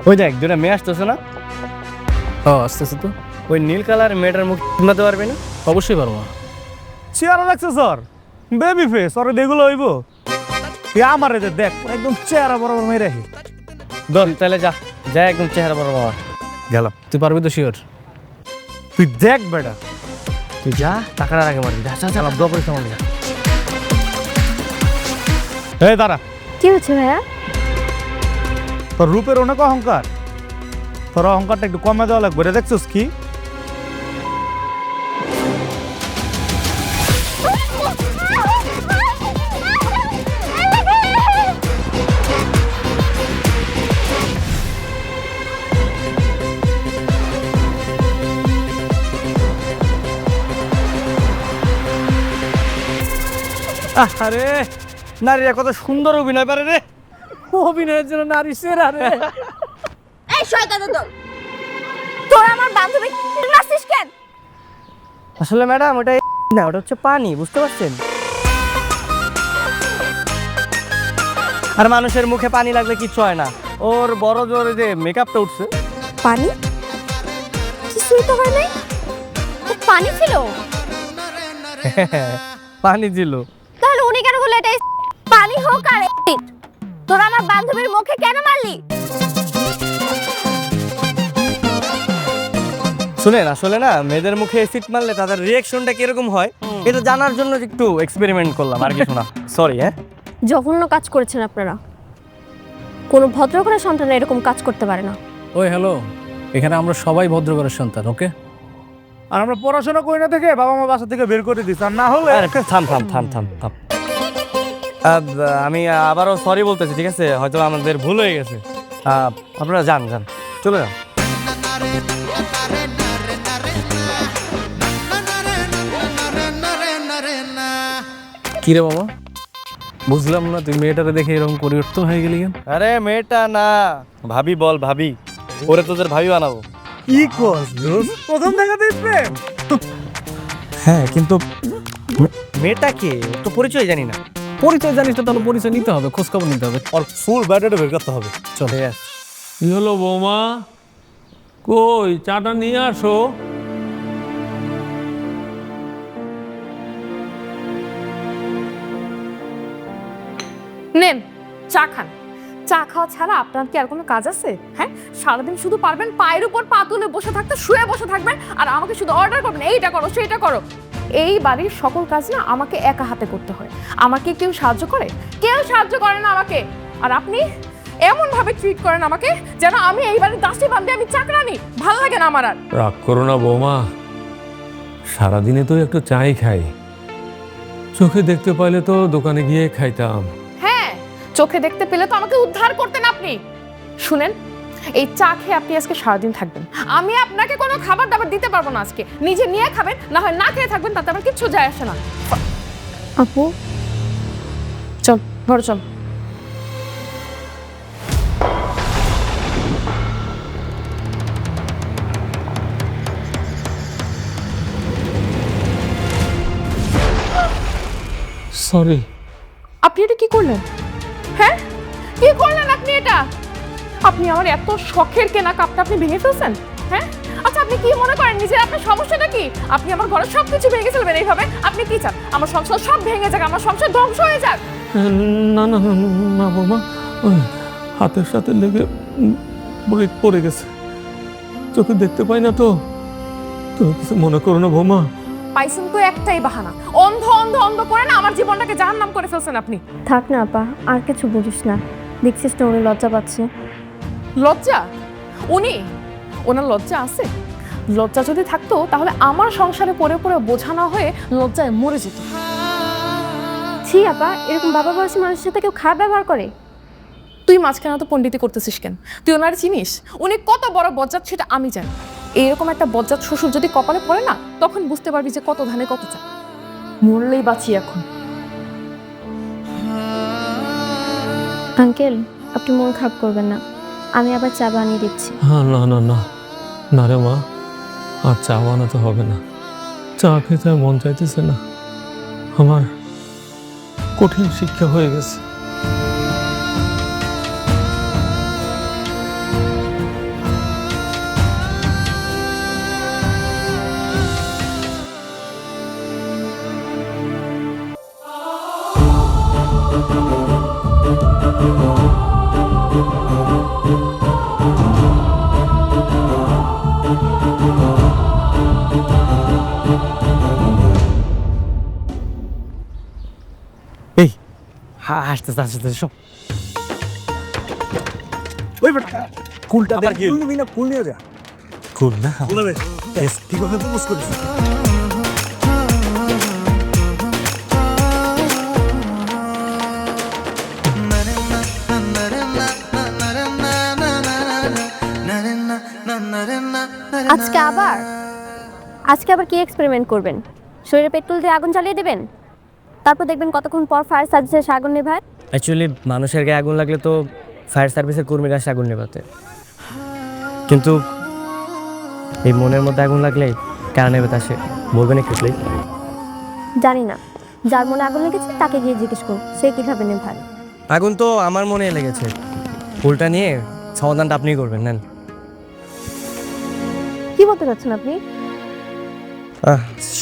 ওই দেখ দুটা মেয়ে আসতেছে না? ও আসতেছে তো। ওই নীল কালার মেয়েটার মুখ শোনাতে পারবি না? অবশ্যই পারবো। চেহারা লাগছে স্যার, বেবি ফেস, ওরে দেখগুলো হইব। তুই আমার দেখ একদম চেহারা বরাবর মেরে রাখি। ধর তাহলে যা যা একদম চেহারা বড় বাবা গেলাম। তুই পারবি তো শিওর? তুই দেখ বেটা। তুই যা টাকাটা রাখে মারবি যা যা যা দোয়া করিস আমার যা। এই দাঁড়া, কি হচ্ছে ভাইয়া? তোর রূপের অনেক অহংকার, তোর অহংকারটা একটু কমে দেওয়া লাগবে রে। দেখছিস কি আরে নারীরা কত সুন্দর অভিনয় পারে রে। অভিনয়ের জন্য নারী সেরা রে। এই শয়তানের দল, তোর আমার বান্ধবী নাচিস কেন? আসলে ম্যাডাম ওটা না, ওটা হচ্ছে পানি, বুঝতে পারছেন? আর মানুষের মুখে পানি লাগলে কিচ্ছু হয় না। ওর বড় জোরে যে মেকআপটা উঠছে। পানি? কিছুই তো হয় নাই। ও পানি ছিল? পানি ছিল। তাহলে উনি কেন বললো এটা পানি হোক আর এসিড? তোর আমার বান্ধবীর মুখে কেন মারলি? শুনেন আসলে না, মেয়েদের মুখে অ্যাসিড মারলে তাদের রিঅ্যাকশনটা কিরকম হয় এটা জানার জন্য একটু এক্সপেরিমেন্ট করলাম আর কিছু না। সরি। হ্যাঁ জঘন্য কাজ করেছেন আপনারা। কোনো ভদ্রঘরের সন্তান এরকম কাজ করতে পারে না। ওই হ্যালো, এখানে আমরা সবাই ভদ্রঘরের সন্তান, ওকে? আর আমরা পড়াশোনা করি না থেকে বাবা মা বাসা থেকে বের করে দিস, আর না হলে আরে থাম থাম থাম থাম থাম। আমি আবারও সরি বলতেছি, ঠিক আছে? হয়তো আমাদের ভুল হয়ে গেছে। আপনারা যান যান, চলে যান। কি রে বাবা, বুঝলাম না তুই মেয়েটারে দেখে এরকম পরিবর্তন হয়ে গেলি কেন? আরে মেয়েটা না, ভাবি বল ভাবি। ওরে তোদের ভাবি বানাবো। কি কস দোস্ত, প্রথম দেখা দিস প্রেম? হ্যাঁ, কিন্তু মেয়েটা কে ওর তো পরিচয় জানি না। পরিচয় জানিস না, তাহলে পরিচয় নিতে হবে, খোঁজ খবর নিতে হবে। আর ফুল ব্যাটারে বের করতে হবে। চল। কি হলো বৌমা, কই চাটা নিয়ে আসো। নেন চা খান। চা খাওয়া ছাড়া আপনার কি আর কোনো কাজ আছে? হ্যাঁ, সারাদিন শুধু পারবেন পায়ের উপর পা তুলে বসে থাকতে, শুয়ে বসে থাকবেন আর আমাকে শুধু অর্ডার করবেন, এইটা করো সেইটা করো। এই বাড়ির সকল কাজ না আমাকে একা হাতে করতে হয়। আমাকে কেউ সাহায্য করে? কেউ সাহায্য করে না আমাকে। আর আপনি এমন ভাবে ট্রিট করেন আমাকে যেন আমি এই বাড়ির দাসী বান্ধে, আমি চাকরানি। ভালো লাগে না আমার আর। রাগ করো না বৌমা, সারাদিনে তো একটু চাই খাই, চোখে দেখতে পাইলে তো দোকানে গিয়ে খাইতাম। হ্যাঁ, চোখে দেখতে পেলে তো আমাকে উদ্ধার করতেন আপনি। শুনেন, এই চা খেয়ে আপনি আজকে সারাদিন থাকবেন। আমি আপনাকে কোনো খাবার দাবার দিতে পারবো না আজকে। নিজে নিয়ে খাবেন, না হয় না খেয়ে থাকবেন, তাতে আমার কিচ্ছু যায় আসে না। আপু, চল ঘরে চল। সরি। আপনি এটা কি করলেন? হ্যাঁ, কি করলেন আপনি এটা? আপনি আমার এত শখের কেনা কাপটা আপনি ভেঙে ফেলছেন। হ্যাঁ, আচ্ছা আপনি কি মনে করেন নিজের আপনার সমস্যাটা কি? আপনি আমার ঘরের সব কিছু ভেঙে ফেলবেন এইভাবে? আপনি কি চান আমার সংসার সব ভেঙে যাক, আমার সংসার ধ্বংস হয়ে যাক? না না না না বৌমা, ওই হাতের সাথে লেগে পড়ে গেছে, চোখে দেখতে পাই না তো। তুমি কিছু মনে করো না বৌমা। পাইছেন তো একটাই বাহানা, অন্ধ অন্ধ অন্ধ করে না আমার জীবনটাকে জাহান্নাম করে ফেলছেন আপনি। থাক না আপা, আর কিছু বুঝিস না। দেখছিস না উনি লজ্জা পাচ্ছে। লজ্জা? ওনার লজ্জা আছে? লজ্জা যদি থাকতো তাহলে আমার সংসারে পড়ে পড়ে বোঝা না হয়ে লজ্জায় মরে যেত। ছি আপা, এরকম বাবা বয়সী মানুষের সাথে কেউ খারাপ ব্যবহার করে? তুই মাঝখানে তো পণ্ডিতি করতেছিস কেন? তুই ওনার চিনিস? উনি কত বড় বজ্জাত সেটা আমি জানি। এইরকম একটা বজ্জাত শ্বশুর যদি কপালে পড়ে না, তখন বুঝতে পারবি যে কত ধানে কত চাল। মরলেই বাঁচি এখন। আঙ্কেল, আপনি মন খারাপ করবেন না, আমি আবার চা বানিয়ে দিচ্ছি। হ্যাঁ, না না না না রে মা, আর চা বানাতে হবে না। চা খেতে আর মন চাইতেছে না। আমার কঠিন শিক্ষা হয়ে গেছে। আসতেছে আসতেছে সব। ওই বেটা কুলটা দে, কুল নিবি না কুল নিয়ে যা। কুল না কুলে বেশ ঠিকভাবে প্রপোজ করিস। আজকে আবার কি এক্সপেরিমেন্ট করবেন? শরীরে পেট্রোল দিয়ে আগুন জ্বালিয়ে দেবেন, তারপর দেখবেন কতক্ষণ পর ফায়ার সার্ভিসে এসে আগুন নেভায়। অ্যাকচুয়ালি মানুষের গায়ে আগুন লাগলে তো ফায়ার সার্ভিসের কর্মীরা আসে আগুন নেভাতে, কিন্তু এই মনের মধ্যে আগুন লাগলে কারা নেবে তা সে বলবেন একটু প্লিজ? জানি না, যার মনে আগুন লেগেছে তাকে গিয়ে জিজ্ঞেস করুন সে কিভাবে নেভায়। আগুন তো আমার মনে লেগেছে, ফুলটা নিয়ে সমাধানটা আপনিই করবেন। নেন। কি বলতে চাচ্ছেন আপনি?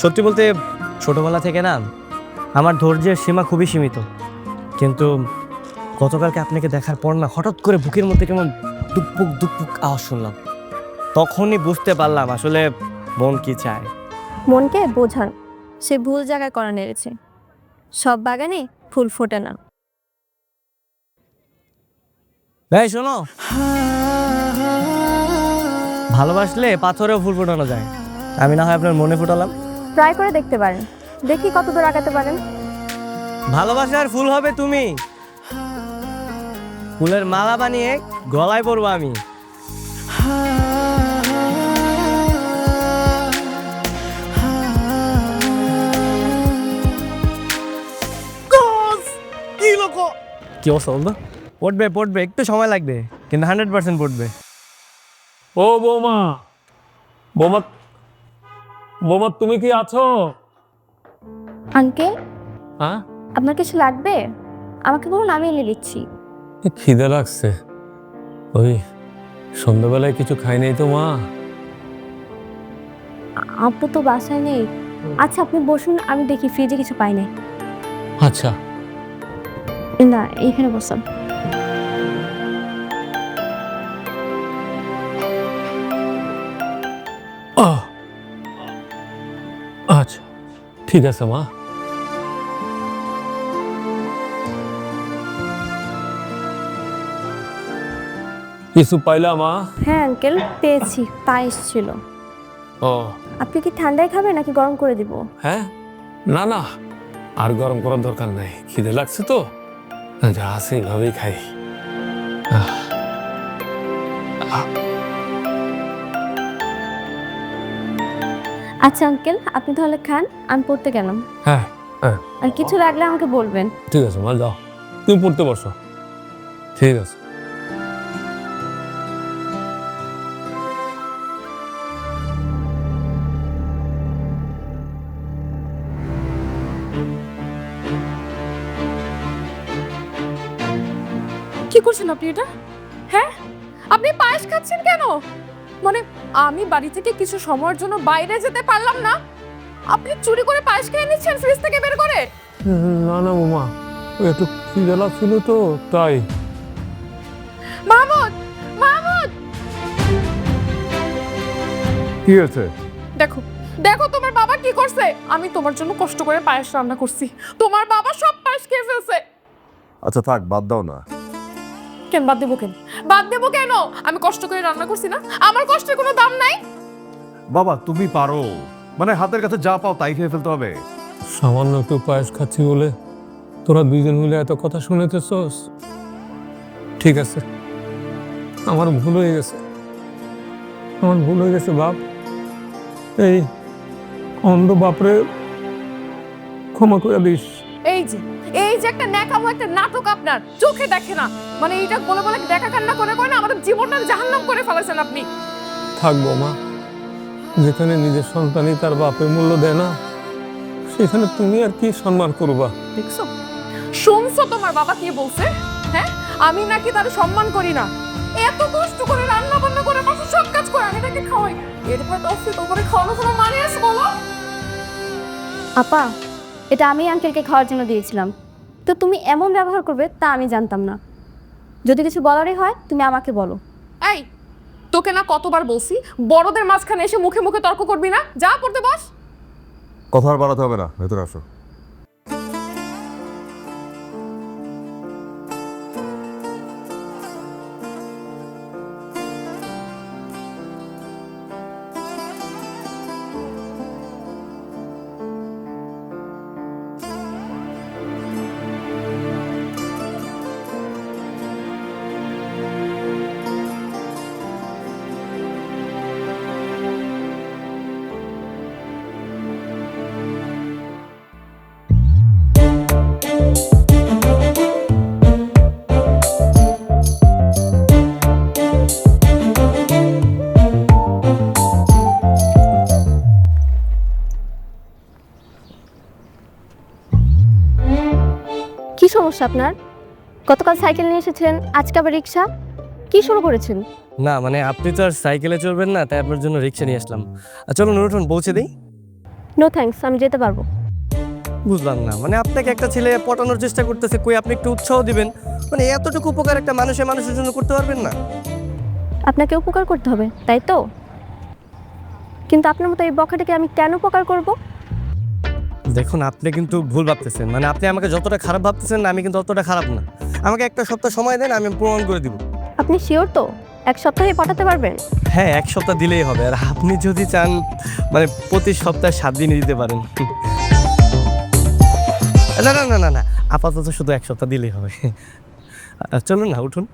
সত্যি বলতে ছোটবেলা থেকে না আমার ধৈর্যের সীমা খুবই সীমিত, কিন্তু গতকালকে আপনাকে দেখার পর না হঠাৎ করে বুকের মধ্যে কেমন দুপুক দুপুক আওয়াজ শুনলাম, তখনই বুঝতে পারলাম আসলে মন কি চায়। মনকে বোঝান, সে ভুল জায়গায় করা নেড়েছে। সব বাগানে ফুল ফোটে না। ভাই শোনো, ভালোবাসলে পাথরেও ফুল ফোটানো যায়। আমি না হয় আপনার মনে ফোটালাম। ট্রাই করে দেখতে পারেন, দেখি কত দূর আগাতে পারেন। ভালোবাসার ফুল হবে তুমি, ফুলের মালা বানিয়ে গলায় পরবো আমি। কি লোক কি অবস্থা বলতো? পড়বে পড়বে, একটু সময় লাগবে, কিন্তু 100% পড়বে। ও বৌমা, বৌমা, বৌমা তুমি কি আছো? আঙ্কেল, হ্যাঁ, আপনার কিছু লাগবে? আমাকে বলুন, আমি এনে দিচ্ছি। খিদে লাগছে, ওই সন্ধ্যাবেলায় কিছু খাই নাই তো মা। আপু তো বাসায় নেই। আচ্ছা আপনি বসুন, আমি দেখি ফ্রিজে কিছু পাই নাই। আচ্ছা, না, এইখানে বসান। আচ্ছা ঠিক আছে মা। কিছু পাইলা মা? হ্যাঁ আঙ্কেল, পেয়েছি, পায়েস ছিল। ও আপনি কি ঠান্ডায় খাবেন নাকি গরম করে দিব? হ্যাঁ, না না, আর গরম করার দরকার নাই, খিদে লাগছে তো, যা আছে এইভাবেই খাই। আচ্ছা আঙ্কেল, আপনি তাহলে খান, আমি পড়তে গেলাম। হ্যাঁ হ্যাঁ, আর কিছু লাগলে আমাকে বলবেন। ঠিক আছে মা, যাও তুমি পড়তে বসো। ঠিক আছে। কি করছেন আপনি এটা? হ্যাঁ, আপনি পায়েস খাচ্ছেন কেন? মানে আমি বাড়ি থেকে কিছু সময়ের জন্য বাইরে যেতে পারলাম না, আপনি চুরি করে পায়েস খেয়ে নিচ্ছেন ফ্রিজ থেকে বের করে? না না বৌমা, ওই একটু খিদে লাগছিল তো তাই। মাহমুদ, মাহমুদ, কি হয়েছে? দেখো দেখো তোমার বাবা কি করছে। আমি তোমার জন্য কষ্ট করে পায়েস রান্না করছি, তোমার বাবা সব পায়েস খেয়ে ফেলছে। আচ্ছা থাক, বাদ দাও না। কেন বাদ দেবো? কেন বাদ দেবো? কেন? আমি কষ্ট করে রান্না করছি না, আমার কষ্টের কোনো দাম নাই? বাবা তুমি পারো, মানে হাতের কাছে যা পাও তাই খেয়ে ফেলতে হবে। সামান্য একটু পায়েস খাচ্ছি বলে তোরা দুইজন মিলে এত কথা শুনেতেছস? ঠিক আছে, আমার ভুল হয়ে গেছে, আমার ভুল হয়ে গেছে বাপ। এই অন্ধ বাপরে ক্ষমা করে দিস। এই যে একটা ন্যাকামো একটা নাটক আপনার চোখে দেখে না, মানে এইটা বলে বলে দেখা কান্না করে করে না আমাদের জীবনটা জাহান্নাম করে ফেলেছেন আপনি। থাকবো মা, যেখানে নিজের সন্তানই তার বাপের মূল্য দেয় না, সেখানে তুমি আর কি সম্মান করবা? দেখছো, শুনছো তোমার বাবা কি বলছে? হ্যাঁ, আমি নাকি তার সম্মান করি না। এত কষ্ট করে রান্না বান্না করে মাসে সব কাজ করে আমি তাকে খাওয়াই, এরপর দশে তোমার খাওয়ানো কোনো মানে আছে বলো? আপা, এটা আমি আঙ্কেলকে খাওয়ার জন্য দিয়েছিলাম, তো তুমি এমন ব্যবহার করবে তা আমি জানতাম না। যদি কিছু বলারই হয় তুমি আমাকে বলো। এই, তোকে না কতবার বলছি বড়দের মাঝখানে এসে মুখে মুখে তর্ক করবি না, যা পড়তে বস। কথা আর বাড়াতে হবে না, ভেতরে আসো। সমস্যা আপনার? গতকাল সাইকেল নিয়ে এসেছিলেন, আজকে আবার রিক্সা। কি শুরু করেছেন? না মানে আপনি তো আর সাইকেলে চলবেন না, তাই আপনার জন্য রিক্সা নিয়ে আসলাম। চলুন উঠুন, পৌঁছে দিই। নো থ্যাঙ্কস, আমি যেতে পারবো। বুঝলাম না, মানে আপনাকে একটা ছেলে পটানোর চেষ্টা করতেছে, কই আপনি একটু উৎসাহ দিবেন? মানে এতটুকু উপকার একটা মানুষের জন্য করতে পারবেন না? আপনাকে উপকার করতে হবে, তাই তো? কিন্তু আপনার মতো এই বখাটাকে আমি কেন উপকার করব? দেখুন আপনি কিন্তু ভুল ভাবতেছেন, মানে আপনি আমাকে যতটা খারাপ ভাবতেছেন আমি কিন্তু অতটা খারাপ না। আমাকে একটা সপ্তাহ সময় দেন, আমি প্রমাণ করে দিব। আপনি শিওর তো 1 সপ্তাহে পাঠাতে পারবেন? হ্যাঁ 1 সপ্তাহ দিলেই হবে, আর আপনি যদি চান মানে প্রতি সপ্তাহে 7 দিনই দিতে পারেন। না না না না না, আপাতত শুধু 1 সপ্তাহ দিলেই হবে। চলুন না, উঠুন।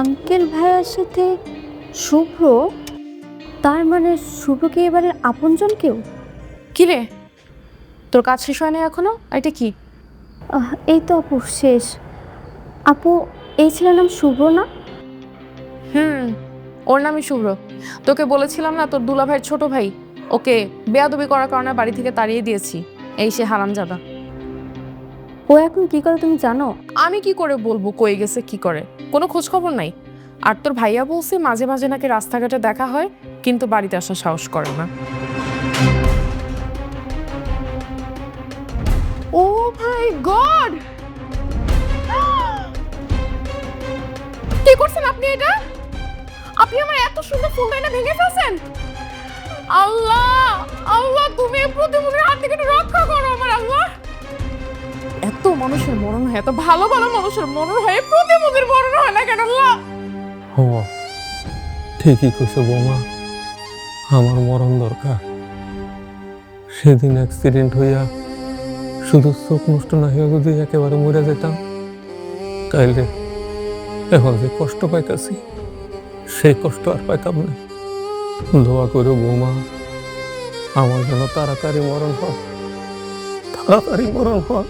আঙ্কেল ভাইয়ের সাথে শুভ্র, তার মানে শুভ্র কি এবারের আপনজন কেউ? কি রে, তোর কাজ শেষ হয় না এখনো? আর এটা কি? এই তো আপু শেষ। আপু, এই ছেলের নাম শুভ্র না? ওর নামই শুভ্র। তোকে বলেছিলাম না তোর দুলা ভাইয়ের ছোট ভাই, ওকে বেয়াদবি করার কারণে বাড়ি থেকে তাড়িয়ে দিয়েছি। এই সে হারামজাদা। ও এখন কি করে তুমি জানো? আমি কি করে বলবো কই গেছে কি করে, কোনো খোঁজ খবর নাই। আর তোর ভাইয়া বলছে মাঝে মাঝে নাকি রাস্তাঘাটে দেখা হয়, কিন্তু বাড়িতে আসার সাহস করে না। ও মাই গড, কি করছেন আপনি এটা? আপনি আমার এত সুন্দর ফুলদানি ভেঙে ফেলছেন। আল্লাহ আল্লাহ, তুমি এই প্রতিমুখের হাত থেকে একটু রক্ষা করো আমার আল্লাহ। এত মানুষের মরণ হয়, এত ভালো ভালো মানুষের মরণ হয়, প্রতিমুখের মরণ হয় না কেন আল্লাহ? ও ঠিকই কইছো বৌমা, আমার মরণ দরকার। সেদিন অ্যাক্সিডেন্ট হইয়া শুধু চোখ নষ্ট না হইয়া যদি একেবারে মরে যেতাম, তাইলে এখন যে কষ্ট পাইতাছি সেই কষ্ট আর পাইতাম না। দোয়া করো বৌমা, আমার যেন তাড়াতাড়ি মরণ হয়, তাড়াতাড়ি মরণ হয়।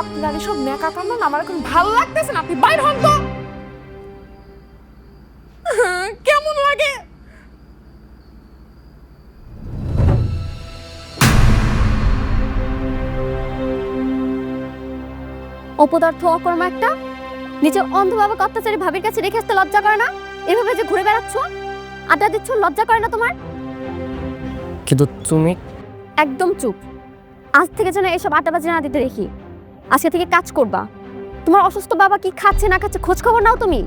আপনার এসব নেকা কান্না আমার এখন ভালো লাগতেছে না, আপনি বাইর হন তো। কেমন লাগে? অপদার্থ অকর্মা একটা, নিজের অন্ধভাবে অত্যাচারী ভাবির কাছে রেখে আসতে লজ্জা করে না? এভাবে যে ঘুরে বেড়াচ্ছ, আড্ডা দিচ্ছ, লজ্জা করে না তোমার? কিন্তু তুমি একদম চুপ। আজ থেকে যেন এসব আড্ডাবাজি না দিতে দেখি। আজকে থেকে কাজ করবা। তোমার অসুস্থ বাবা কি খাচ্ছে না খাচ্ছে খোঁজ খবর নাও তুমি।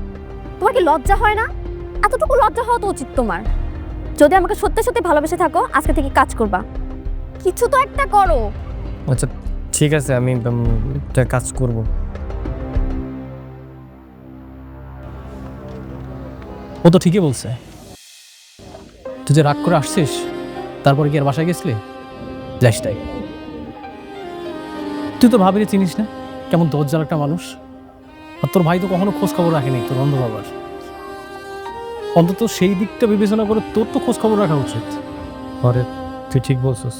তোমার কি লজ্জা হয় না? এতটুকু লজ্জা হওয়া তো উচিত তোমার। যদি আমাকে সত্যি সত্যি ভালোবেসে থাকো, আজকে থেকে কাজ করবা। কিছু তো একটা করো। আচ্ছা ঠিক আছে, আমি একটা কাজ করব। ও তো ঠিকই বলছে। তুই যে রাগ করে আসছিস, তারপরে কি আর বাসায় গেছিলি? যাস তাই। তুই তো ভাবিনি চিনিস না কেমন দরজাল একটা মানুষ। আর তোর ভাই তো কখনো খোঁজ খবর রাখেনি তোর অন্ধ বাবার। অন্তত সেই দিকটা বিবেচনা করে তোর তো খোঁজ খবর রাখা উচিত। পরে তুই ঠিক বলছিস।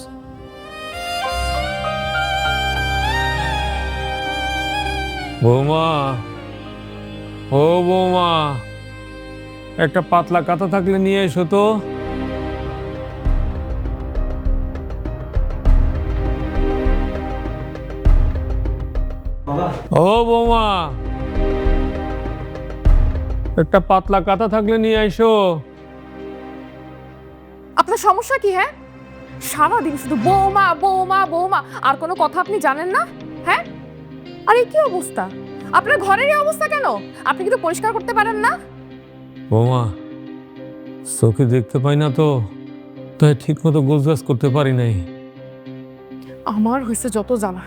বৌমা, ও বৌমা, একটা পাতলা কাঁথা থাকলে নিয়ে এসো তো। ও বৌমা, একটা পাতলা কাঁথা থাকলে নিয়ে এসো। আপনার সমস্যা কি? হ্যাঁ, সারাদিন শুধু বৌমা বৌমা বৌমা, আর কোনো কথা আপনি জানেন না? হ্যাঁ, আরে কি অবস্থা আপনার ঘরের? এই অবস্থা কেন? আপনি কিন্তু পরিষ্কার করতে পারেন না? বৌমা, চোখে দেখতে পাই না তো, তাই ঠিক মতো গোছগাছ করতে পারি নাই। আমার হয়েছে যত জ্বালা।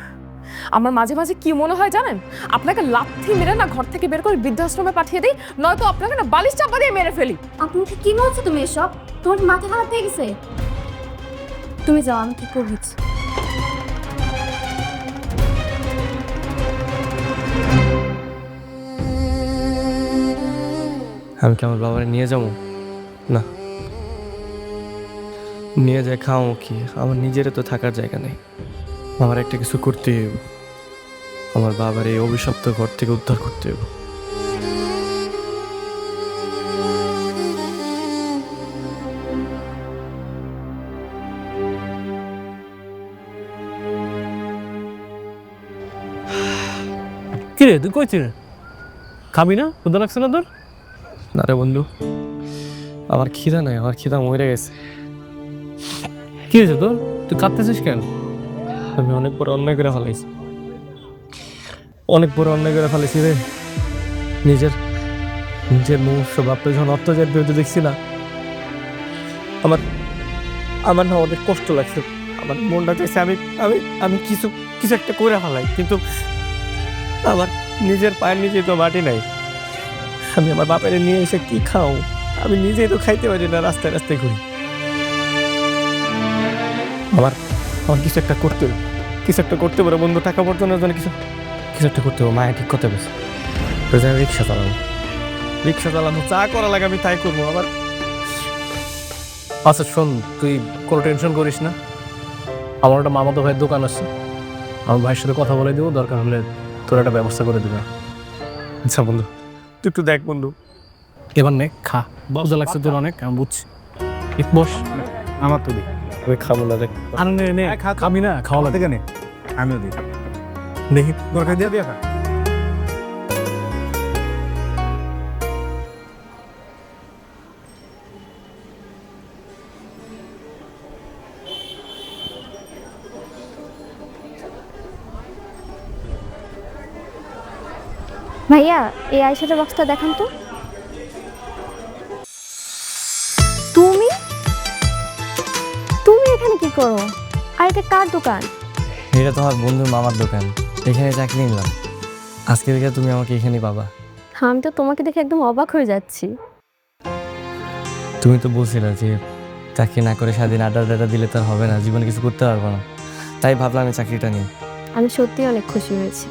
আমার মাঝে মাঝে কি মনে হয় জানেন, আপনাকে লাথি মেরে না ঘর থেকে বের করে বৃদ্ধাশ্রমে পাঠিয়ে দিই, নয়তো আপনাকে না বালিশ চাপা দিয়ে মেরে ফেলি। আপনাকে কি বলছো তুমি এসব? তোমার মাথা খারাপ হয়ে গেছে? তুমি যাও, আমি ঠিক করে দিচ্ছি। আমি কি আমার বাবারে নিয়ে যাবো? না, নিয়ে যায় খাও কি? আমার নিজেরও তো থাকার জায়গা নেই। আমার একটা কিছু করতে হবে। আমার বাবার এই অভিশপ্ত ঘর থেকে উদ্ধার করতে হবে। কিরে তুই কইছিস খাবি না? ক্ষুধা লাগছে না তোর? না রে বন্ধু, আমার খিদা নাই, আমার খিদা মরে গেছে। কি হয়েছে তোর? তুই কাঁদতেছিস কেন? আমি অনেক বড় অন্যায় করে ফেলাইছি, অনেক বড় অন্যায় করে ফেলেছি রে। নিজের নিজের মুখ বাপরে যখন অত্যাচার বিরুদ্ধে দেখছি না, আমার আমার না অনেক কষ্ট লাগছে। আমার মনটা চাইছে আমি আমি আমি কিছু কিছু একটা করে ফেলাই, কিন্তু আমার নিজের পায়ের নিচে তো মাটি নাই। আমি আমার বাপের নিয়ে এসে কি খাও? আমি নিজেই তো খাইতে পারি না, রাস্তায় রাস্তায় ঘুরি। আমার আমার কিছু একটা করতে হবে, কিছু একটা করতে পারে বন্ধু। টাকা পর্যন্ত জন্য কিছু কিছু একটা করতে হবে। মায়া ঠিক করতে পেরেছে, রিক্সা চালাবো, রিক্সা চালানো যা করা লাগে আমি তাই করবো। আবার আচ্ছা শোন, তুই কোনো টেনশন করিস না। আমার একটা মামাতো ভাইয়ের দোকান আছে, আমার ভাইয়ের সাথে কথা বলে দেবো, দরকার হলে তোর একটা ব্যবস্থা করে দেবে। আচ্ছা বন্ধু, তুই একটু দেখ বন্ধু। এবার নে খা, মজা লাগছে তোর অনেক, আমি বুঝছি। বস, আমার তো দিই, আমি খাবো না দেখ। আর নে নে, খাবি না? খাওয়া লাগে। থেকে নে, আমিও দিই। দেখি দরকার দিয়ে দিয়ে খা। ভাইয়া, এই আইশ্যাডো বক্সটা দেখান তো। তুমি তুমি এখানে কি করো? আর এটা কার দোকান? এটা তোমার বন্ধুর মামার দোকান, এখানে চাকরি নিলাম। আজকে থেকে তুমি আমাকে এখানেই পাবা। আমি তো তোমাকে দেখে একদম অবাক হয়ে যাচ্ছি। তুমি তো বলছিলে যে চাকরি না করে স্বাধীন আড্ডা টাড্ডা দিলে তার হবে না, জীবনে কিছু করতে পারবো না। তাই ভাবলাম আমি চাকরিটা নিই। আমি সত্যি অনেক খুশি হয়েছি।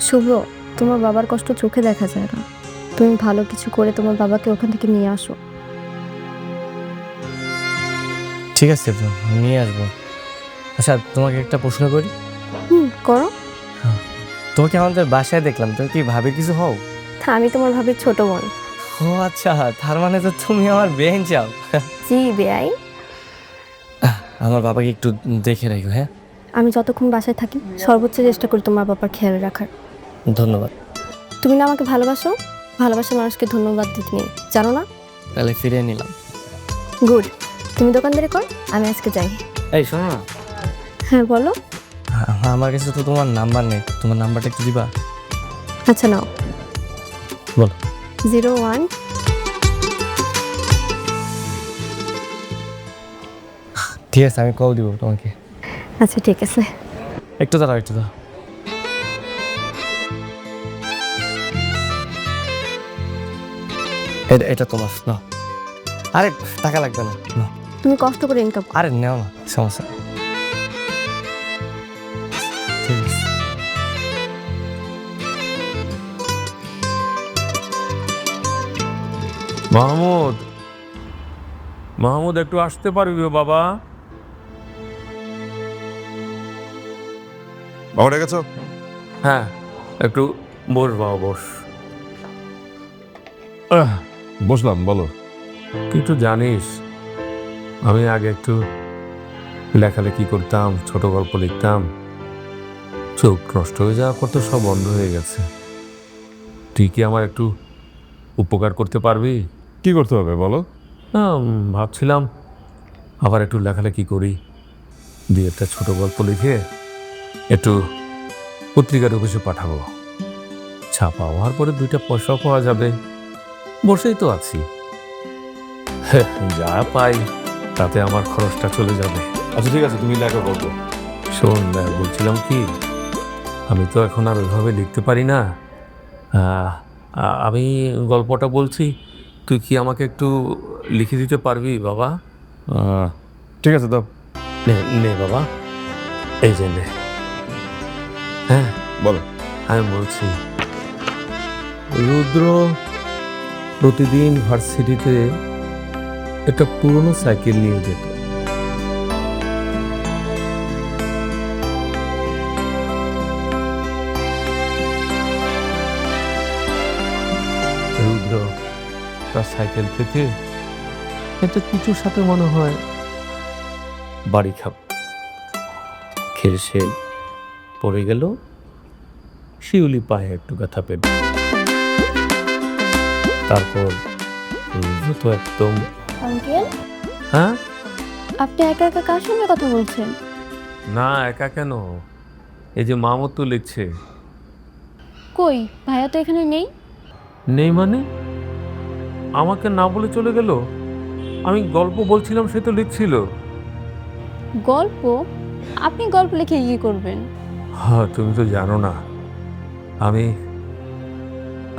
শুভ, তোমার বাবার কষ্ট চোখে দেখা যায় না। তুমি ভালো কিছু করে তোমার বাবাকে ওখান থেকে নিয়ে আসো। ঠিক আছে তো, নিয়ে আসবো। আচ্ছা তোমাকে একটা প্রশ্ন করি। করো। তোমাকে আমাদের বাসায় দেখলাম, তুমি কি ভাবির কিছু হও? আমি তোমার ভাবির ছোট বোন। ও আচ্ছা, তার মানে তো তুমি আমার বেহেন চাও। জি বেয়াই। আমার বাবাকে একটু দেখে রাখো। হ্যাঁ, আমি যতক্ষণ বাসায় থাকি সর্বোচ্চ চেষ্টা করি তোমার বাবার খেয়াল রাখার। ধন্যবাদ। তুমি না আমাকে ভালোবাসো? ভালোবাসার মানুষকে ধন্যবাদ দিতে নেই, জানো না? তাহলে ফিরিয়ে নিলাম। গুড। তুমি দোকানদারি কর, আমি আজকে যাই। এই শোনো না, হ্যাঁ বলো। আমার কাছে তো তোমার নাম্বার নেই, তোমার নাম্বারটা একটু দিবা? আচ্ছা নাও। বলো। 01। ঠিক আছে, আমি কল দিব তোমাকে। আচ্ছা ঠিক আছে। একটু দাঁড়াও, একটু দাঁড়াও। এটা তোমার না। আরে টাকা লাগবে না, নাও। তুমি কষ্ট করে ইনকাম। আরে নেও না, সমস্যা নেই। ঠিক আছে। মাহমুদ, মাহমুদ একটু আসতে পারবি বাবা? বাবা ডেকেছ? হ্যাঁ, একটু বস বাবা, বস। বসলাম, বলো। তুই তো জানিস আমি আগে একটু লেখালেখি করতাম, ছোট গল্প লিখতাম। চোখ নষ্ট হয়ে যাওয়ার পর তো সব বন্ধ হয়ে গেছে। তুই কি আমার একটু উপকার করতে পারবি? কি করতে হবে বলো? না, ভাবছিলাম আবার একটু লেখালেখি করি, দিয়ে একটা ছোট গল্প লিখে একটু পত্রিকার অফিসে পাঠাবো। ছাপা হওয়ার পরে 2টা পয়সা পাওয়া যাবে। বসেই তো আছি, যা পাই তাতে আমার খরচটা চলে যাবে। আচ্ছা ঠিক আছে, তুমি লেখো গল্প। শোন, বলছিলাম কি, আমি তো এখন আর ওইভাবে লিখতে পারি না। আমি গল্পটা বলছি, তুই কি আমাকে একটু লিখে দিতে পারবি বাবা? ঠিক আছে দাও। নে নে বাবা, এই যে নে। হ্যাঁ বলো। আমি বলছি, রুদ্র প্রতিদিন ভার্সিটিতে একটা পুরনো সাইকেল নিয়ে যেত। রুদ্র তার সাইকেল থেকে একটা কিছুর সাথে মনে হয় বাড়ি খাব খেয়ে সে পড়ে গেল, শিউলি পায়ে একটু ব্যথা পেল। তারপর রুদ্র তো একদম। আঙ্কেল, হ্যাঁ আপনি একা একা কার সঙ্গে কথা বলছেন? না, একা কেন, এই যে মামত তো লিখছে। কই, ভাইয়া তো এখানে নেই। নেই মানে? আমাকে না বলে চলে গেল? আমি গল্প বলছিলাম, সে তো লিখছিল। গল্প? আপনি গল্প লিখে কি করবেন? হ্যাঁ, তুমি তো জানো না, আমি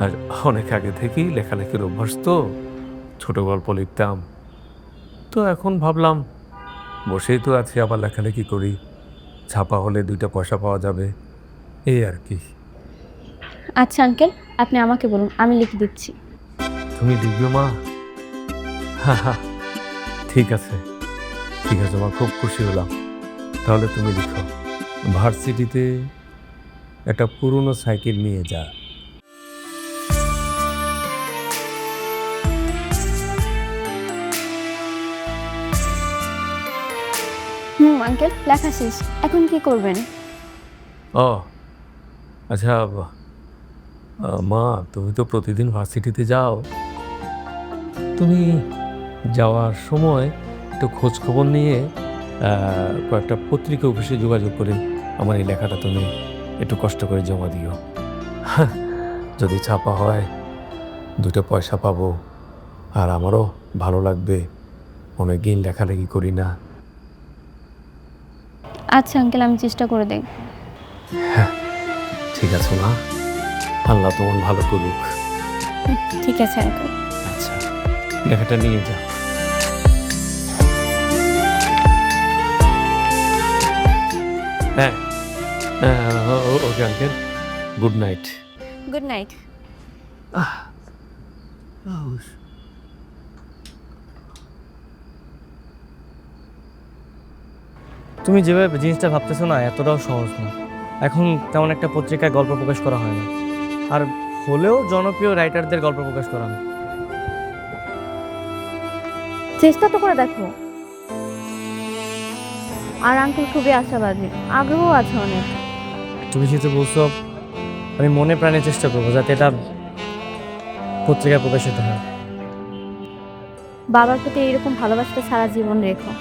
আর অনেক আগে থেকেই লেখালেখির অভ্যাস, তো ছোট গল্প লিখতাম। তো এখন ভাবলাম বসেই তো আছি, আবার লেখালেখি করি, ছাপা হলে 2টা পয়সা পাওয়া যাবে, এই আর কি। আচ্ছা আঙ্কেল, আপনি আমাকে বলুন, আমি লিখে দিচ্ছি। তুমি লিখবে মা? ঠিক আছে ঠিক আছে মা, খুব খুশি হলাম। তাহলে তুমি লিখো, ভার্সিটিতে একটা পুরনো সাইকেল নিয়ে যা। আঙ্কেল, লেখা শেষ, এখন কি করবেন? ও আচ্ছা, মা তুমি তো প্রতিদিন ভার্সিটিতে যাও, তুমি যাওয়ার সময় একটু খোঁজ খবর নিয়ে কয়েকটা পত্রিকা অফিসে যোগাযোগ করে আমার এই লেখাটা তুমি একটু কষ্ট করে জমা দিও। যদি ছাপা হয় 2টা পয়সা পাবো, আর আমারও ভালো লাগবে, অনেকদিন লেখালেখি করি না। আচ্ছা আঙ্কেল, আমি চেষ্টা করে দেখ। ঠিক আছে মা, আল্লাহ তোমার ভালো করুক। ঠিক আছে আঙ্কেল। আচ্ছা, লেখাটা নিয়ে যা। হ্যাঁ okay uncle, good night. Good night. তুমি যেভাবে জিনিসটা ভাবতেছো না, এতটাও সহজ না। এখন তেমন একটা পত্রিকায় গল্প প্রকাশ করা হয় না, আর হলেও জনপ্রিয় রাইটারদের গল্প প্রকাশ করা হয়। চেষ্টা তো করে দেখো। আর আঙ্কেল খুবই আশাবাদী, আগ্রহ আছে অনেক। তুমি যেহেতু বলছো, আমি মনে প্রাণে চেষ্টা করবো যাতে এটা পত্রিকায় প্রকাশিত হয়। বাবার প্রতি এরকম ভালোবাসাটা সারা জীবন রেখো,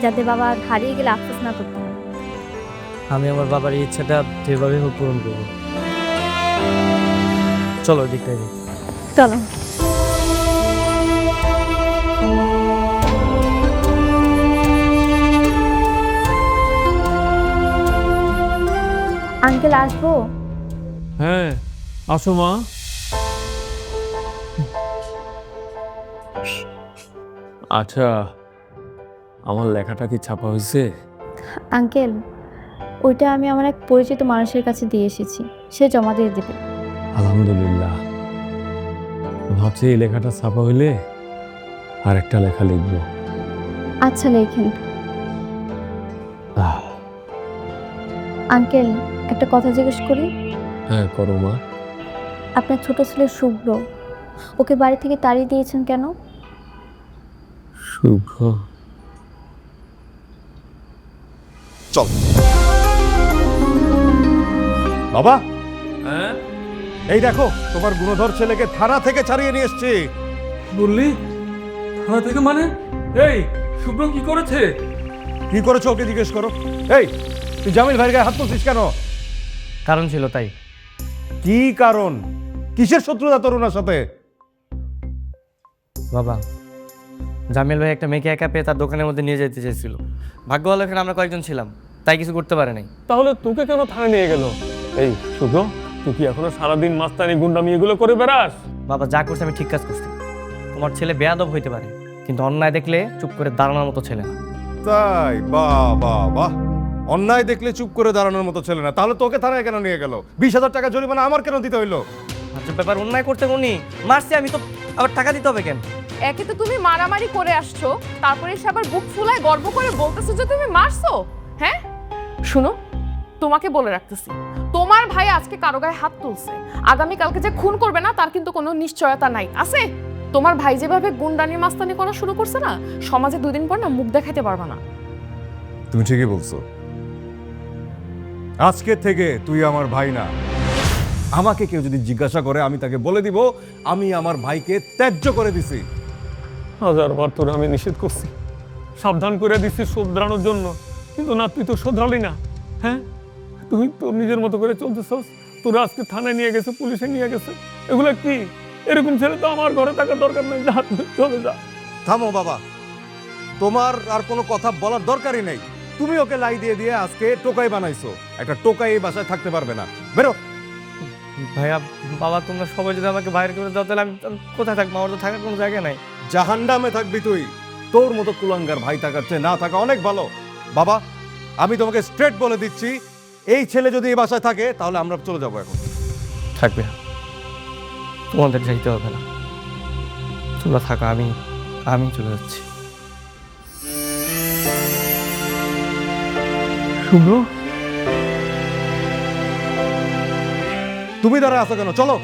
যাতে বাবা হারিয়ে গেলে আফসোস না করতে হয়। আমি আমার বাবার এই ইচ্ছাটা যেভাবে হোক পূরণ করবো। চলো দিকটাই যাই। চলো। আঙ্কেল, আসবো? হ্যাঁ আসো মা। আচ্ছা, আমার লেখাটা কি ছাপা হয়েছে? আঙ্কেল, ওইটা আমি আমার এক পরিচিত মানুষের কাছে দিয়ে এসেছি, সে জমা দিয়ে দেবে। আলহামদুলিল্লাহ। ভাবছি এই লেখাটা ছাপা হইলে আর একটা লেখা লিখবো। আচ্ছা, লেখেন। আঙ্কেল, একটা কথা জিজ্ঞেস করি? হ্যাঁ করো মা। আপনার ছোট ছেলে শুভ্র, ওকে বাড়ি থেকে তাড়িয়ে দিয়েছেন কেন? শুভ্র? চল বাবা, হ্যাঁ এই দেখো তোমার গুণধর ছেলেকে থানা থেকে ছাড়িয়ে নিয়ে এসছি। বললি থানা থেকে? মানে এই শুভ্র কি করেছে? কি করেছো ওকে জিজ্ঞেস করো। এই তুই জামিল ভাইয়ের গায়ে হাত তুলছিস কেন? কারণ ছিল তাই। কি কারণ? কিসের শত্রুতা তোর ওনার সাথে? বাবা, জামিল ভাই একটা মেয়েকে একা পেয়ে তার দোকানের মধ্যে নিয়ে যেতে চেয়েছিল। ভাগ্য ভালো এখানে আমরা কয়েকজন ছিলাম, তাই কিছু করতে পারে নাই। তাহলে তোকে কেন থানায় নিয়ে গেল? এই শুভ, তুই কি এখনো সারাদিন মাস্তানি গুন্ডামি এগুলো করে বেড়াস? বাবা যা করছে আমি ঠিক কাজ করছি। তোমার ছেলে বেয়াদব হইতে পারে, কিন্তু অন্যায় দেখলে চুপ করে দাঁড়ানোর মতো ছেলে না। তাই? বাহ বাহ বাহ, অন্যায় দেখলে চুপ করে দাঁড়ানোর মতো ছেলে না। তাহলে তোকে থানায় কেন নিয়ে গেল? 20,000 টাকা জরিমানা আমার কেন দিতে হইলো? আচ্ছা ব্যাপার, অন্যায় করতে কোনি মারছি আমি তো, আবার টাকা দিতে হবে কেন? একে তো তুমি মারামারি করে আসছো, তারপরে এসে আবার বুক ফুলায় গর্ব করে বলতেছো যে তুমি মারছো। হ্যাঁ শুনো, তোমাকে বলে রাখতেছি, তোমার ভাই আজকে কারো গায়ে হাত তুলছে, আগামীকালকে যে খুন করবে না তার কিন্তু কোনো নিশ্চয়তা নাই আছে। তোমার ভাই যেভাবে গুন্ডানি মাস্তানি করা শুরু করছে না, সমাজে 2 দিন পর না মুখ দেখাইতে পারবে না। তুমি ঠিকই বলছো। আজকে থেকে তুই আমার ভাই না। আমাকে কেউ যদি জিজ্ঞাসা করে আমি তাকে বলে দিব আমি আমার ভাইকে ত্যায্য করে দিছি। 1000বার তোরে আমি নিষেধ করছি, সাবধান করে দিচ্ছি শোধরানোর জন্য, কিন্তু না, তুই তো শোধরালি না। হ্যাঁ, তুই তোর নিজের মতো করে চলতেছস। তোরা আজকে থানায় নিয়ে গেছে, পুলিশে নিয়ে গেছে, এগুলো কি? এরকম ছেলে তো আমার ঘরে থাকার দরকার নেই। যা, তুই চলে যা। থামো বাবা, তোমার আর কোনো কথা বলার দরকারই নেই। তুমি ওকে লাই দিয়ে দিয়ে আজকে টোকাই বানাইছো। একটা টোকাই এই বাসায় থাকতে পারবে না। বেরো। ভাইয়া বাবা, তোমরা সবাই যদি আমাকে বাইরে করে দাও তাহলে আমি কোথায় থাকবো? আমার তো থাকার কোনো জায়গা নাই। জাহান্নামে থাকবি তুই। তোর মতো কুলাঙ্গার ভাই থাকার চেয়ে না থাকা অনেক ভালো। বাবা, আমি তোমাকে স্ট্রেট বলে দিচ্ছি, এই ছেলে যদি এই বাসায় থাকে তাহলে আমরা চলে যাবো এখন। থাকবে না, তোমাদের যাইতে হবে না, তোমরা থাকো, আমি চলে যাচ্ছি। শুভ, তুমি দাঁড়া আছো কেন? চলো।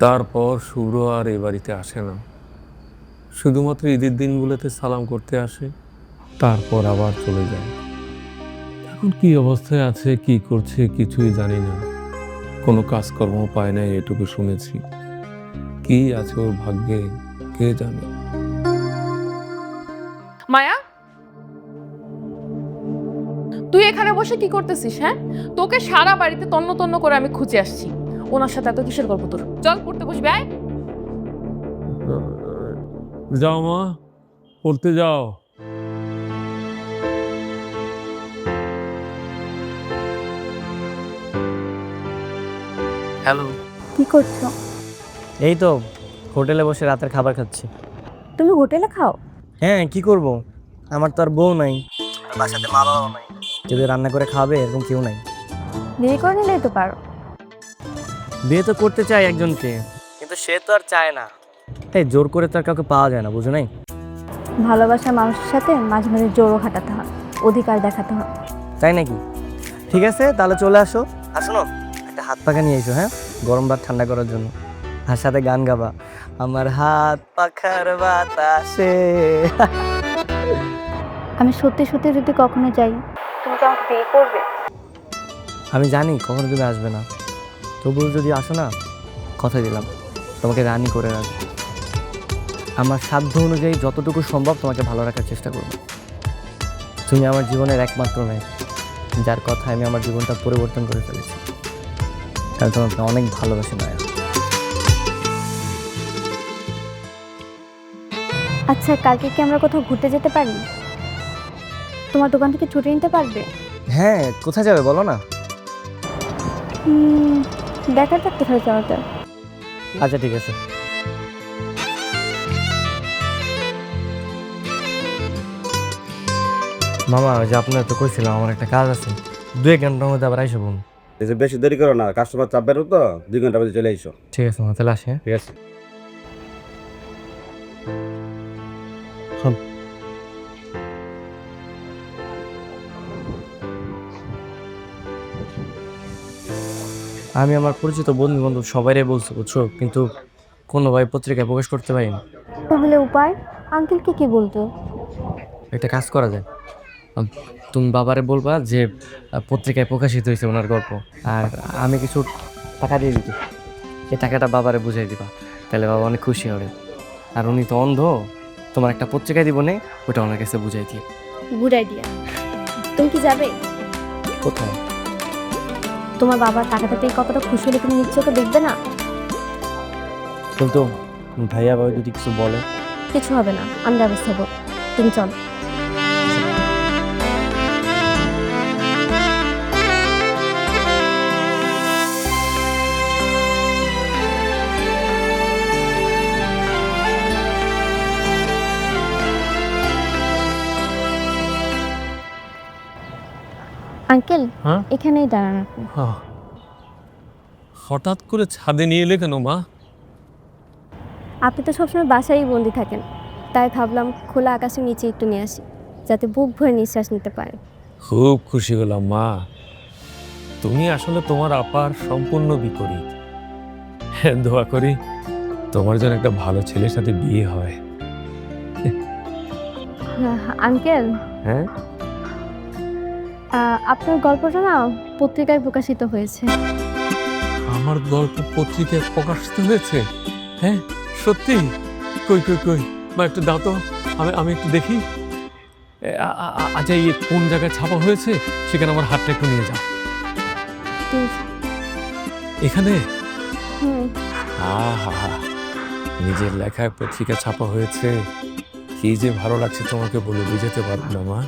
তারপর শুভ্র আর এ বাড়িতে আসে না, শুধুমাত্র ঈদের দিনগুলোতে সালাম করতে আসে, তারপর আবার চলে যায়। এখন কি অবস্থায় আছে, কি করছে কিছুই জানি না। কোনো কাজকর্ম পায় না এটুকু শুনেছি। কি আছে ওর ভাগ্যে কে জানে। মায়া, তুই এখানে বসে কি করতেছিস? হ্যাঁ, তোকে সারা বাড়িতে তন্ন তন্ন করে আমি খুঁজে আসছি। ওনার সাথে এত কিসের গল্প তোর? চল পড়তে বসবি, আয়। যাও মা, পড়তে যাও। হ্যালো, কি করছো? এই তো হোটেলে বসে রাতের খাবার খাচ্ছি। তুমি হোটেলে খাও? হ্যাঁ, কি করব, আমার তো আর বউ নাই, বাসাতে মা বাবাও নাই, যদি রান্না করে খাবে এরকম কেউ নাই। বিয়ে করে নিলেই তো পারো। বিয়ে তো করতে চাই একজনকে, কিন্তু সে তো আর চায় না। এই জোর করে তো আর কাউকে পাওয়া যায় না, বুঝো নাই? ভালোবাসার মানুষের সাথে মাঝে মাঝে জোরও খাটাতে হয়, অধিকার দেখাতে হয়। তাই নাকি? ঠিক আছে, তাহলে চলে আসো। আর শোনো, একটা হাত পাখা নিয়ে এসো, হ্যাঁ, গরম ভাত ঠান্ডা করার জন্য। আর সাথে গান গাবা, আমার হাত পাখার বাতাসে। আমি সত্যি সত্যি যদি কখনো যাই, তুমি কি আমাকে বিয়ে করবে? আমি জানি কখনো তুমি আসবে না, তবুও যদি আসো না, কথা দিলাম তোমাকে রানী করে রাখবো। আমার সাধ্য অনুযায়ী যতটুকু সম্ভব তোমাকে ভালো রাখার চেষ্টা করব। তুমি আমার জীবনের একমাত্র মেয়ে, যার কথায় আমি আমার জীবনটা পরিবর্তন করে ফেলেছি। কারণ তোমাকে অনেক ভালোবাসি মায়া। আচ্ছা, কালকে কি আমরা কোথাও ঘুরতে যেতে পারি? তোমার দোকান থেকে ছুটি নিতে পারবে? হ্যাঁ, কোথায় যাবে বলো না? দেখা যাক কোথায় যাওয়া যায়। আচ্ছা ঠিক আছে। মামা, ওই যে আপনার তো কইছিলাম আমার একটা কাজ আছে, 2 ঘন্টার মধ্যে আবার আইসো বোন। বেশি দেরি করো না, কাস্টমার চাপ বেরো তো, 2 ঘন্টার মধ্যে চলে আইসো। ঠিক আছে মামা, তাহলে আসি। হ্যাঁ ঠিক আছে। আমি আমার পরিচিত বন্ধু বান্ধব সবাইরে বলছি, বুঝছো, কিন্তু কোনো ভাই পত্রিকায় প্রকাশ করতে পারিনি। তাহলে উপায়? আঙ্কেলকে কি বলতো? একটা কাজ করা যায়, তুমি বাবারে বলবা যে পত্রিকায় প্রকাশিত হয়েছে ওনার গল্প, আর আমি কিছু টাকা দিয়ে দিতে, এই টাকাটা বাবারে বুঝাই দিবা, তাহলে বাবা অনেক খুশি হবে। আর উনি তো অন্ধ, তোমার একটা পত্রিকায় দিব নে, ওটা ওনার কাছে বুঝাই দিয়ে। Good idea. তুমি কি যাবে? কোথায়? তোমার বাবার টাকাটা পেয়ে কতটা খুশি হলে তুমি নিশ্চয় তো দেখবে না। কিন্তু ভাইয়া বাবা যদি কিছু বলে? কিছু হবে না, আমি ব্যবস্থা করব, তুমি চলো। আঙ্কেল, হ্যাঁ? এখানেই দাঁড়ান আপনি। হঠাৎ করে ছাদে নিয়ে এলে কেন মা? আপনি তো সবসময় বাসায় বন্দি থাকেন, তাই ভাবলাম খোলা আকাশের নিচে একটু নিয়ে আসি, যাতে বুক ভরে নিঃশ্বাস নিতে পারে। খুব খুশি হলাম মা। তুমি আসলে তোমার আপার সম্পূর্ণ বিপরীত। দোয়া করি তোমার জন্য একটা ভালো ছেলের সাথে বিয়ে হয়। আঙ্কেল, হ্যাঁ, আপনার গল্পটা না পত্রিকায় প্রকাশিত হয়েছে। আমার গল্প পত্রিকায় প্রকাশিত হয়েছে? হ্যাঁ সত্যি? কই কই কই মা, একটু দাও তো, আমি একটু দেখি। আচ্ছা, এই কোন জায়গায় ছাপা হয়েছে সেখানে আমার হাতটা একটু নিয়ে যাও। এখানে? আহা, নিজের লেখায় পত্রিকা ছাপা হয়েছে, কি যে ভালো লাগছে তোমাকে বলে বুঝাতে পারবো না মা।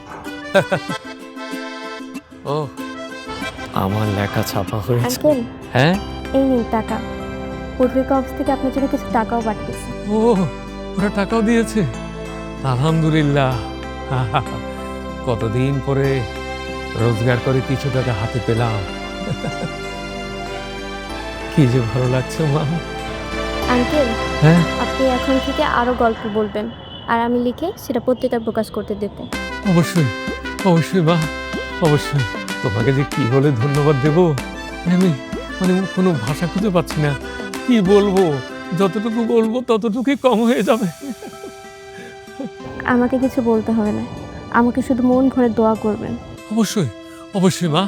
ও, আমার লেখা ছাপা হয়েছে। আঙ্কেল, হ্যাঁ, এই নিন টাকা, পত্রিকা অফিস থেকে আপনার জন্য কিছু টাকাও পাঠিয়েছে। ও, ওরা টাকাও দিয়েছে, আলহামদুলিল্লাহ। কতদিন পরে রোজগার করে কিছু টাকা হাতে পেলাম, কি যে ভালো লাগছে মা। আঙ্কেল, হ্যাঁ, আপনি এখন থেকে আরো গল্প বলবেন, আর আমি লিখে সেটা পত্রিকায় প্রকাশ করতে দেব। অবশ্যই অবশ্যই মা, অবশ্যই। তোমাকে যে কি বলে ধন্যবাদ দেব, আমি মানে কোনো ভাষা খুঁজে পাচ্ছি না। কি বলবো, যতটুকু বলবো ততটুকুই কম হয়ে যাবে। আমাকে কিছু বলতে হবে না, আমাকে শুধু মন ভরে দোয়া করবেন। অবশ্যই অবশ্যই মা,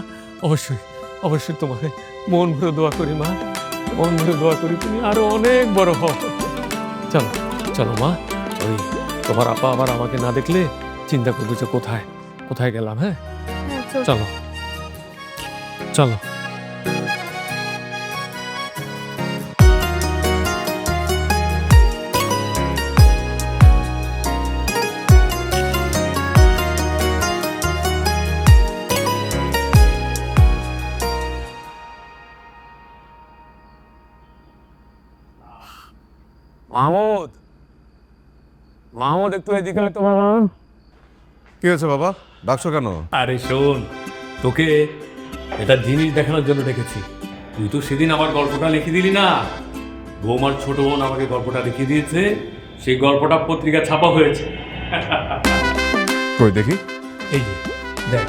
অবশ্যই অবশ্যই তোমাকে মন ভরে দোয়া করি মা, মন ভরে দোয়া করি তুমি আরো অনেক বড় হও। চলো চলো মা, ওই তোমার আপা আবার আমাকে না দেখলে চিন্তা করবে যে কোথায় কোথায় গেলাম। হ্যাঁ, চলো চলো। মাহমুদ, মাহমুদ, একটু এদিকে আয় তো বাবা। কি হয়েছে বাবা, ডাকছো কেন? আরে শোন, তোকে এটা জিনিস দেখানোর জন্য ডেকেছি। তুই তো সেদিন আমার গল্পটা লিখে দিলি না, বৌমার ছোট বোন আমাকে গল্পটা লিখে দিয়েছে, সেই গল্পটা পত্রিকা ছাপা হয়েছে। কই দেখি। এই যে দেখ।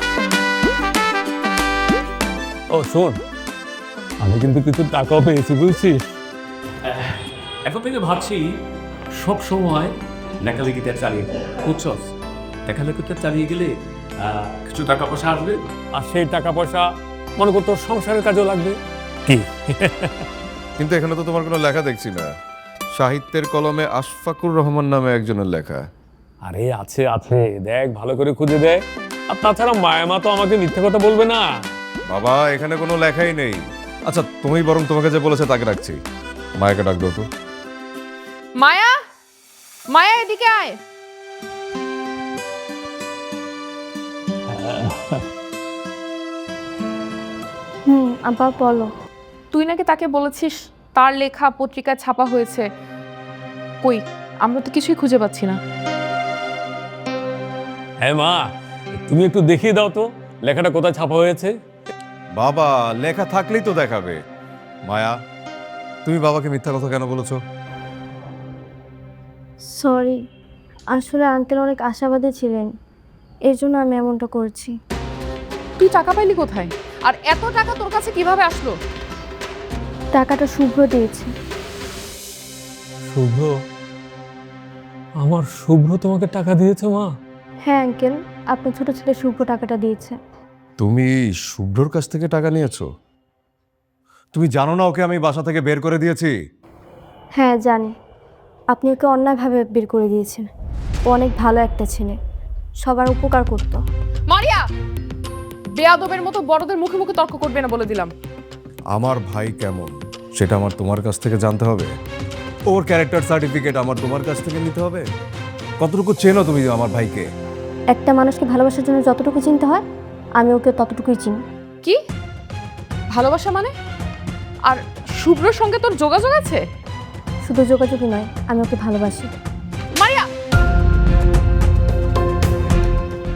ও শোন, আমি কিন্তু কিছু টাকাও পেয়েছি বুঝছিস। এখন থেকে ভাবছি সব সময় লেখালেখিটা চালিয়ে বুঝছস, লেখালেখিটা চালিয়ে গেলে কিছু টাকা পয়সা আসবে, আর সেই টাকা পয়সা মনে করতো সংসারের কাজেও লাগবে। কি কিন্তু এখানে তো তোমার কোনো লেখা দেখছি না। সাহিত্যের কলমে আশফাকুর রহমান নামে একজনের লেখা। আরে আছে আছে, দেখ ভালো করে খুঁজে দেখ। আর তাছাড়া মায়ামা তো আমাকে মিথ্যে কথা বলবে না। বাবা এখানে কোনো লেখাই নেই। আচ্ছা তুমি বরং তোমাকে যে বলেছে তাকে রাখছি, মায়াকে ডাক দাও তো। মায়া, মায়া এদিকে আয়। আবার বলো। তুই নাকি তাকে বলেছিস তার লেখা পত্রিকায় ছাপা হয়েছে, কই আমরা তো কিছুই খুঁজে পাচ্ছি না। হ্যাঁ মা, তুমি একটু দেখিয়ে দাও তো লেখাটা কোথায় ছাপা হয়েছে। বাবা লেখা থাকলেই তো দেখাবে। মায়া, তুমি বাবাকে মিথ্যা কথা কেন বলেছো? সরি, আসলে আঙ্কেল অনেক আশাবাদী ছিলেন, এর জন্য আমি এমনটা করছি। তুই টাকা পাইলি কোথায়, আর এত টাকা তোর কাছে কিভাবে আসলো? টাকাটা শুভ্র দিয়েছে। শুভ্র? আমার শুভ্র তোমাকে টাকা দিয়েছে মা? হ্যাঁ আঙ্কেল, আপনার ছোট ছেলে শুভ্র টাকাটা দিয়েছে। তুমি শুভ্রর কাছ থেকে টাকা নিয়েছো? তুমি জানো না ওকে আমি বাসা থেকে বের করে দিয়েছি? হ্যাঁ জানি, আপনি ওকে অন্যায়ভাবে বের করে দিয়েছেন। ও অনেক ভালো একটা ছেলে, সবার উপকার করতো। মারিয়া, বেয়াদবের মতো বড়দের মুখে মুখে তর্ক করবে না বলে দিলাম। আমার ভাই কেমন সেটা আমার তোমার কাছ থেকে জানতে হবে? ওর ক্যারেক্টার সার্টিফিকেট আমার তোমার কাছ থেকে নিতে হবে? কতটুকু চেনো তুমি আমার ভাইকে? একটা মানুষকে ভালোবাসার জন্য যতটুকু চিনতে হয় আমি ওকে ততটুকুই চিনি। কি ভালোবাসা মানে? আর শুভ্রর সঙ্গে তোর যোগাযোগ আছে? শুধু যোগাযোগই নয়, আমি ওকে ভালোবাসি। মারিয়া,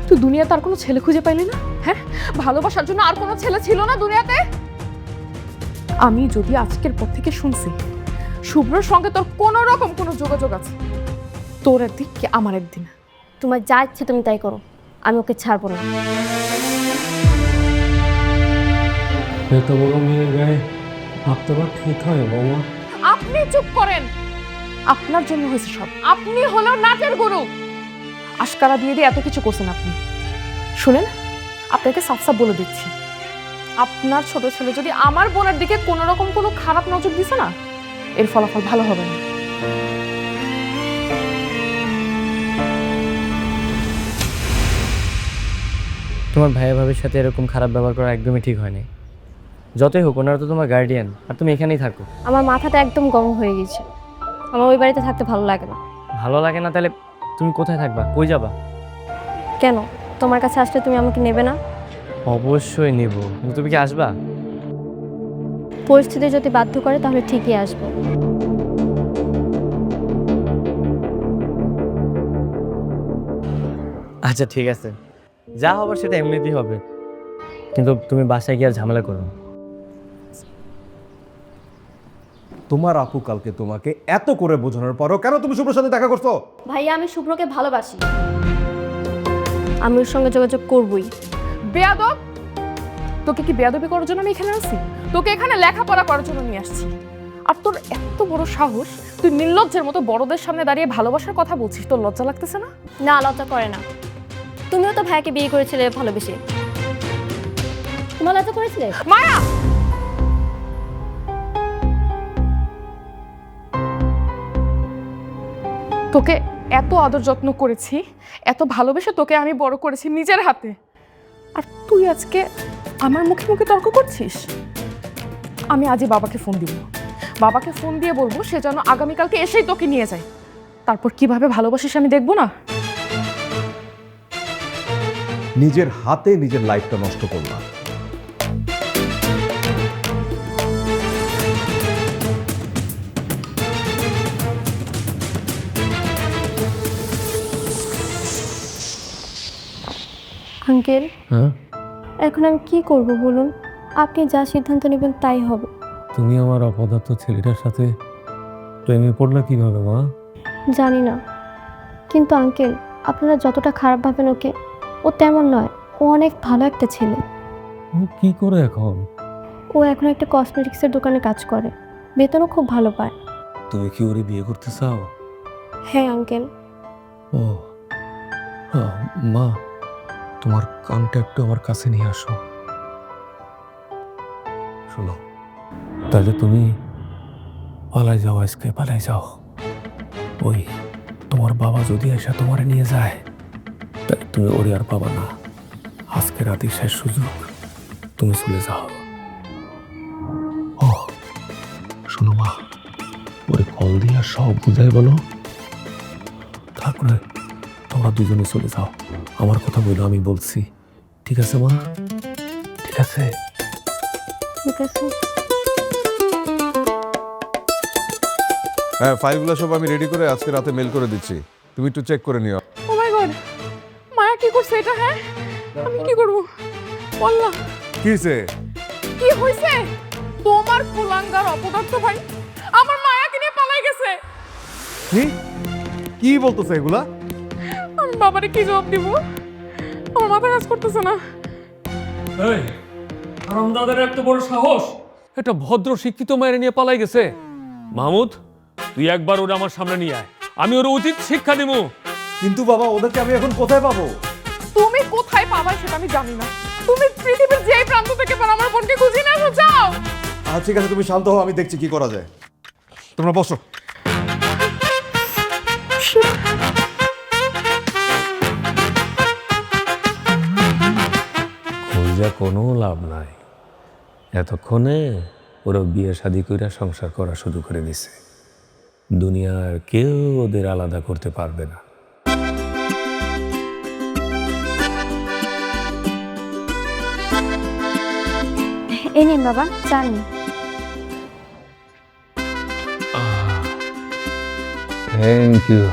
তুই দুনিয়াতে আর কোনো ছেলে খুঁজে পাইলি না? হ্যাঁ, ভালোবাসার জন্য আর কোনো ছেলে ছিল না দুনিয়াতে? আমি যদি আজকের পর থেকে শুনছি শুভ্রর সঙ্গে তোর কোনো রকম কোনো যোগাযোগ আছে, তোর একদিন কি আমার একদিন। তোমার যা ইচ্ছে তুমি তাই করো, আমি ওকে ছাড়বো না। এত বড় মেয়ের গায়ে হাত দেওয়া ঠিক হয় বৌমা? আপনি চুপ করেন, আপনার জন্য হয়েছে সব। আপনি হলো নাচের গুরু, আশকারা দিয়ে দিয়ে এত কিছু করছেন আপনি। শুনেন, আপনাকে সাফ সাফ বলে দিচ্ছি, আপনার ছোট ছেলে যদি আমার বোনের দিকে কোনো রকম কোনো খারাপ নজর দিছে না, এর ফলাফল ভালো হবে না। তোমার ভাইয়া ভাবির সাথে এরকম খারাপ ব্যবহার করা একদমই ঠিক হয়নি। যতই হোক ওনারা তো তোমার গার্ডিয়ান, আর তুমি এখানেই থাকো। আমার মাথাটা একদম গরম হয়ে গেছে, আমার ওই বাড়িতে থাকতে ভালো লাগে না। ভালো লাগে না? তাহলে তুমি কোথায় থাকবা, কই যাবা? কেন, তোমার কাছে আসলে তুমি আমাকে নেবে না? অবশ্যই নিব, কিন্তু তুমি কি আসবা? পরিস্থিতি যদি বাধ্য করে তাহলে ঠিকই আসবো। আচ্ছা ঠিক আছে, যা হবার সেটা এমনিতেই হবে, কিন্তু তুমি বাসায় গিয়ে আর ঝামেলা করো না। তোমার আপু কালকে তোমাকে এত করে বোঝানোর পরও কেন তুমি শুভ্রর সাথে দেখা করছো? ভাইয়া, আমি শুভ্রকে ভালোবাসি, আমি ওর সঙ্গে যোগাযোগ করবই। বেয়াদব, তোকে কি বেয়াদবি করার জন্য আমি এখানে আসছি? তোকে এখানে লেখাপড়া করার জন্য নিয়ে আসছি। আর তোর এত বড় সাহস, তুই নির্লজ্জের মতো বড়দের সামনে দাঁড়িয়ে ভালোবাসার কথা বলছিস, তোর লজ্জা লাগতেছে না? না, লজ্জা করে না। তুমিও তো ভাইকে বিয়ে করেছিলে ভালোবেসে, তোমার লজ্জা করেছিলে? মায়া, তোকে এত আদর যত্ন করেছি, এত ভালোবেসে তোকে আমি বড় করেছি নিজের হাতে, আর তুই আজকে আমার মুখে মুখে তর্ক করছিস? আমি আজই বাবাকে ফোন দিব, বাবাকে ফোন দিয়ে বলবো সে যেন আগামীকালকে এসেই তোকে নিয়ে যায়। তারপর কিভাবে ভালোবাসিস আমি দেখবো না? নিজের হাতে নিজের লাইফটা নষ্ট করলাম। আঙ্কেল, হ্যাঁ, এখন আমি কি করব বলুন? আপনি যা সিদ্ধান্ত নেবেন তাই হবে। তুমি আমার অপদার্থ ছেলেটার সাথে প্রেমে পড়লা কিভাবে মা? জানি না, কিন্তু আঙ্কেল আপনারা যতটা খারাপ ভাবেন ওকে, ও তেমন নয়, ও অনেক ভালো একটা ছেলে। ও কি করে এখন? ও এখন একটা কসমেটিক্সের দোকানে কাজ করে, বেতনও খুব ভালো পায়। তুমি কি ওরে বিয়ে করতে চাও? হ্যাঁ আঙ্কেল। ও মা, তোমার কানটা একটু আমার কাছে নিয়ে আসো। শোনো, তাহলে তুমি পালাই যাও, আজকে পালাই যাও। ওই তোমার বাবা যদি এসে তোমারে নিয়ে যায়, তাহলে তুমি ওরে আর পাবা না। আজকে রাতে শেষ সুযোগ, তুমি চলে যাও। ও শোনো মা, ওরে কল দিয়ে সব বুঝাই বলো, তারপরে তোমরা দুজনে চলে যাও। আমার কথা বলো, আমি বলছি। ঠিক আছে মা? ঠিক আছে? ঠিক আছে। হ্যাঁ, ফাইলগুলো সব আমি রেডি করে আজকে রাতে মেল করে দিচ্ছি, তুমি একটু চেক করে নিও। ও মাই গড, মায়া কি করছে এটা? হ্যাঁ, আমি কি করব বল না। কি হয়েছে? কি হয়েছে? তোমার কুলাঙ্গার অপদার্থ ভাই আমার মায়াকে নিয়ে পালাই গেছে। কি কি বলতেছে এগুলা? আমি বাবারে কি জবাব দিব? আমার মাথা কাজ করতেছে না। এই হারামজাদার এত বড় সাহস, এটা ভদ্র শিক্ষিত মায়ের নিয়ে পালাই গেছে। মাহমুদ, তুই একবার ওরে আমার সামনে নিয়ে আয়, আমি ওর উচিত শিক্ষা দিব। কিন্তু বাবা, ওদেরকে আমি এখন কোথায় পাবো? তুমি কোথায় পাবা সেটা আমি জানি না। তুমি পৃথিবীর যে প্রান্ত থেকে পারো আমার বোনকে খুঁজে নিয়ে আসো, যাও। ঠিক আছে, তুমি শান্ত হও, আমি দেখছি কি করা যায়। তোমরা বসো। খুঁজে কোনো লাভ নাই, এতক্ষণে ওরা বিয়ে শাদি কইরা সংসার করা শুরু করে দিছে। দুনিয়ার কেউ ওদের আলাদা করতে পারবে না। এই নিন বাবা, চা নিন। Thank you.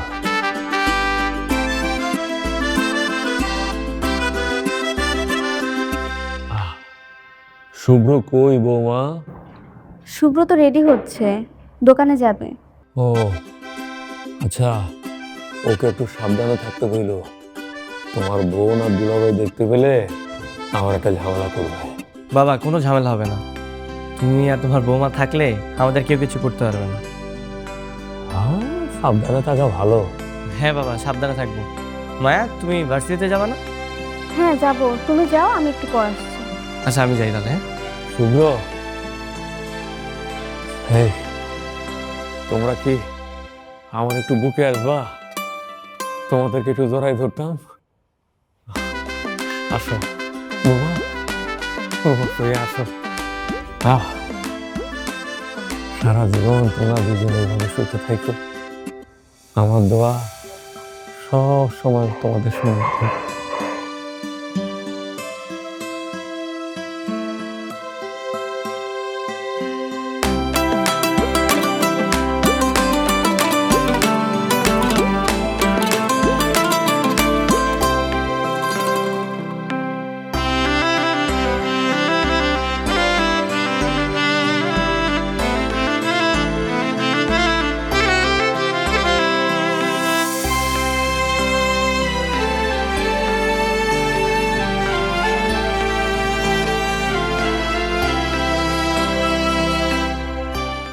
শুভ্র কই বৌমা? শুভ্র তো রেডি হচ্ছে, দোকানে যাবে। ও আচ্ছা, ওকে একটু সাবধানে থাকতে বইল। তোমার বোন আর দুলাভাই দেখতে পেলে আমার একটা ঝামেলা করবে। বাবা কোনো ঝামেলা হবে না, তুমি আর তোমার বৌমা থাকলে আমাদের কেউ কিছু করতে পারবে না। সাবধানে থাকা ভালো। হ্যাঁ বাবা, সাবধানে থাকবো। মায়া, তুমি ভার্সিটিতে যাবে না? হ্যাঁ যাব, তুমি যাও, আমি একটু পর আসছি। আচ্ছা আমি যাই তাহলে। হ্যাঁ শুভ্র, এই তোমরা কি আমার একটু বুকে আসবা? তোমাদেরকে একটু জড়াই ধরতাম। আসো বাবা, তুমি আসো। সারা জীবন তোমরা দুজনে এইভাবে সুখে থাকো। আমার দোয়া সব সময় তোমাদের সঙ্গে।